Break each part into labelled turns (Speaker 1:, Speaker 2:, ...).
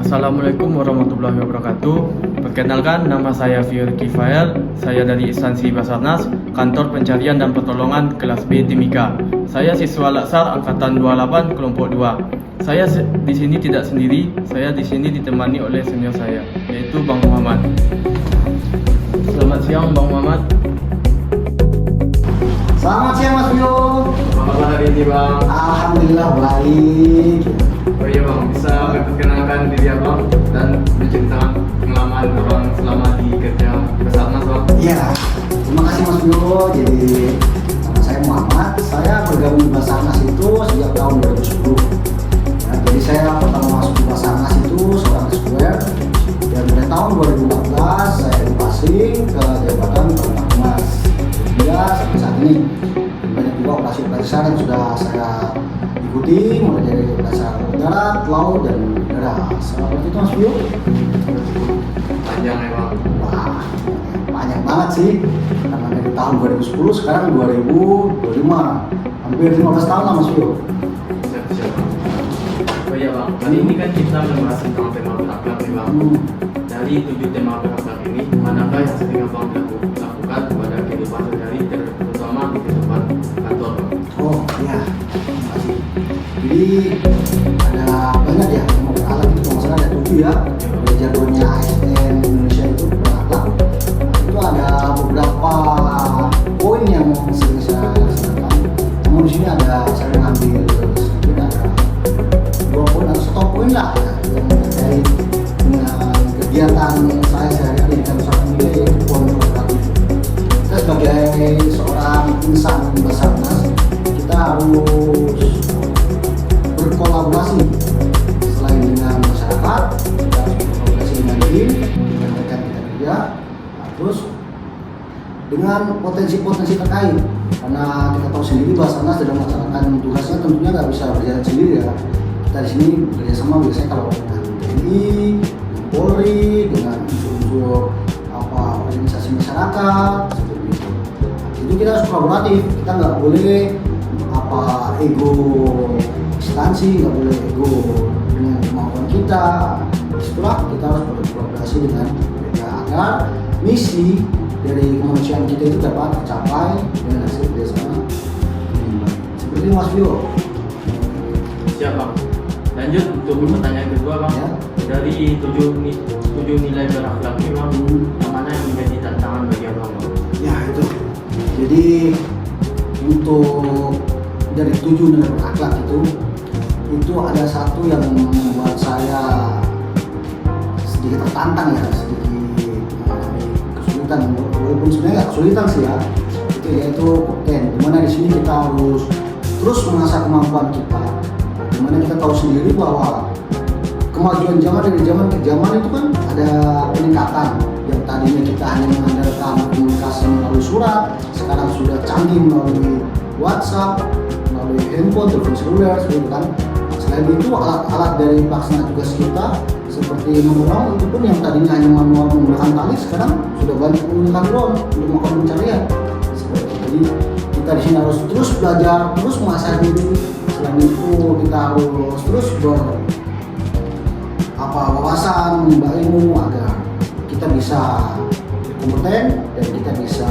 Speaker 1: Assalamualaikum warahmatullahi wabarakatuh. Perkenalkan, nama saya Fiur Kifael. Saya dari instansi Basarnas, Kantor Pencarian dan Pertolongan kelas B Timika. Saya siswa Laksar Angkatan 28 kelompok 2. Saya di sini tidak sendiri. Saya di sini ditemani oleh senior saya, yaitu Bang Muhammad. Selamat siang, Bang Muhammad.
Speaker 2: Selamat siang Mas Bio.
Speaker 1: Apa hari ini, Bang?
Speaker 2: Alhamdulillah baik.
Speaker 1: Oh iya, Bang, bisa memperkenalkan diri Abang dan menceritakan pengalaman Abang selama di kerja Basarnas, Bang?
Speaker 2: Iya, terima kasih Mas Bio. Jadi nama saya Muhammad. Saya bergabung di Basarnas itu sejak tahun 2010. Ya, jadi saya pertama masuk di Basarnas itu seorang rescuer. Dan pada tahun 2014 saya passing ke jabatan Pertamanas. Hingga sampai saat ini banyak juga operasi-operasi yang sudah saya ikuti, mulai dari dasar darat, laut, dan udara. Seperti itu Mas Bio.
Speaker 1: Panjang ya, Bang?
Speaker 2: Wah, banyak banget sih. Karena dari tahun 2010 sekarang 2025, hampir 15 tahun lah Mas Bio.
Speaker 1: Siap-siap, Bang. Oh iya, Bang, kali ini kan kita membahas tentang tema berakhlak nih, Bang. Dari 7 tema berakhlak ini, manakah yang sering Abang lakukan pada kehidupan sehari-hari, terutama di kehidupan kantor, Bang?
Speaker 2: Oh iya, terima kasih. Jadi ada banyak ya tema berakhlak itu, kalau salah ada 7 ya. Dari jargonnya ASN Indonesia itu berakhlak. Itu ada beberapa poin yang sering saya laksanakan. Namun di sini ada saya mengambil sedikit ada 2 poin atau 1 poin lah ya, yang terkait dengan kegiatan saya sehari-hari dan usaha media, yaitu poin berakhlak. Kita sebagai seorang insan Basarnas, kita harus berkolaborasi selain dengan masyarakat, kita harus berkolaborasi dengan tim, dengan rekan kita kerja, terus dengan potensi-potensi terkait. Karena kita tahu sendiri Basarnas dalam melaksanakan tugasnya tentunya nggak bisa berjalan sendiri ya. Kita di sini bekerjasama biasanya kalau dengan TNI, Polri, dengan unsur organisasi masyarakat seperti itu. Itu kita harus kolaboratif. Kita nggak boleh ego instansi, nggak boleh ego dengan kemampuan kita. Setelah kita harus berkolaborasi dengan mereka agar misi dari kemanusiaan kita itu dapat tercapai dengan hasil kerjasama yang baik. Seperti itu Mas Bio.
Speaker 1: Siap, Bang. Lanjut untuk pertanyaan kedua, Bang.
Speaker 2: Ya.
Speaker 1: Dari 7 nilai berakhlak ini, Bang, yang mana yang menjadi tantangan bagi Abang, Bang?
Speaker 2: Ya itu. Jadi untuk dari 7 nilai berakhlak itu ada satu yang membuat saya sedikit tertantang ya, sedikit mengalami kesulitan, walaupun sebenarnya nggak kesulitan sih ya. Itu yaitu konten. Dimana di sini kita harus terus mengasah kemampuan kita. Dimana kita tahu sendiri bahwa kemajuan zaman dari zaman ke zaman itu kan ada peningkatan. Yang tadinya kita hanya mengandalkan komunikasi melalui surat, sekarang sudah canggih melalui WhatsApp, melalui handphone, telepon seluler, seperti itu kan. Selain itu alat-alat dari pelaksana tugas kita seperti nomor itu pun yang tadinya hanya manual menggunakan tali, sekarang sudah banyak menggunakan drone untuk melakukan pencarian. Seperti itu. Jadi kita di sini harus terus belajar, terus mengasah diri. Selain itu kita harus terus wawasan, menimba ilmu agar kita bisa kompeten dan kita bisa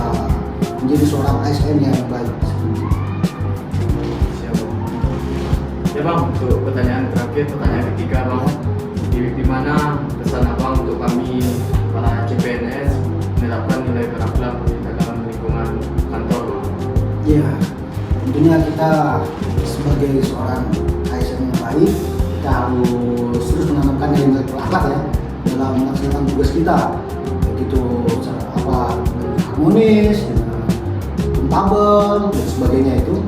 Speaker 2: menjadi seorang ASN yang baik.
Speaker 1: Siap, Bang. Ya, Bang, untuk pertanyaan terakhir, pertanyaan ketiga, Bang. Di mana pesan Abang untuk kami para CPNS menerapkan nilai berakhlak di dalam lingkungan kantor, Bang?
Speaker 2: Ya, tentunya kita sebagai seorang ASN yang baik, kita harus terus menanamkan nilai berakhlak ya dalam melaksanakan tugas kita, begitu harmonis, akuntabel dan sebagainya. Itu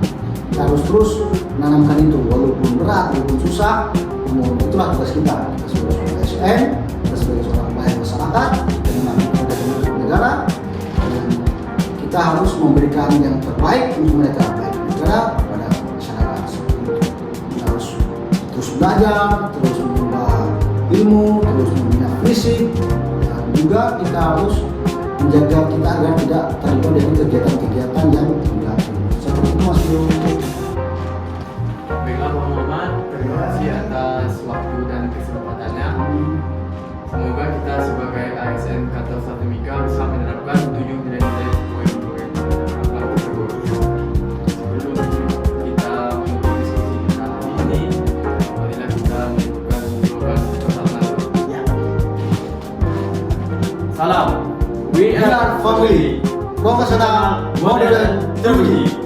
Speaker 2: kita harus terus menanamkan itu, walaupun berat, walaupun susah, namun itulah tugas kita. Kita sebagai seorang ASN, kita sebagai seorang pelayan masyarakat dengan negara, dan kita harus memberikan yang terbaik untuk mereka, baik negara kepada masyarakat. Kita harus terus belajar, terus menimba ilmu, terus membina fisik, dan juga kita harus menjaga kita agar tidak terlibat dari kegiatan-kegiatan yang negatif. Seperti itu Mas Bio.
Speaker 1: Baiklah, Bang Muhammad, terima kasih atas waktu dan kesempatannya. Semoga kita sebagai ASN Kantor Satu Mika bisa menerapkan 7 nilai-nilai poin-poin program tersebut. Sebelum kita menutup diskusi kita hari ini, marilah kita menyebutkan slogan bersama.
Speaker 2: Ya.
Speaker 1: Salam, we
Speaker 2: We are family. Profesional, modern, terpilih.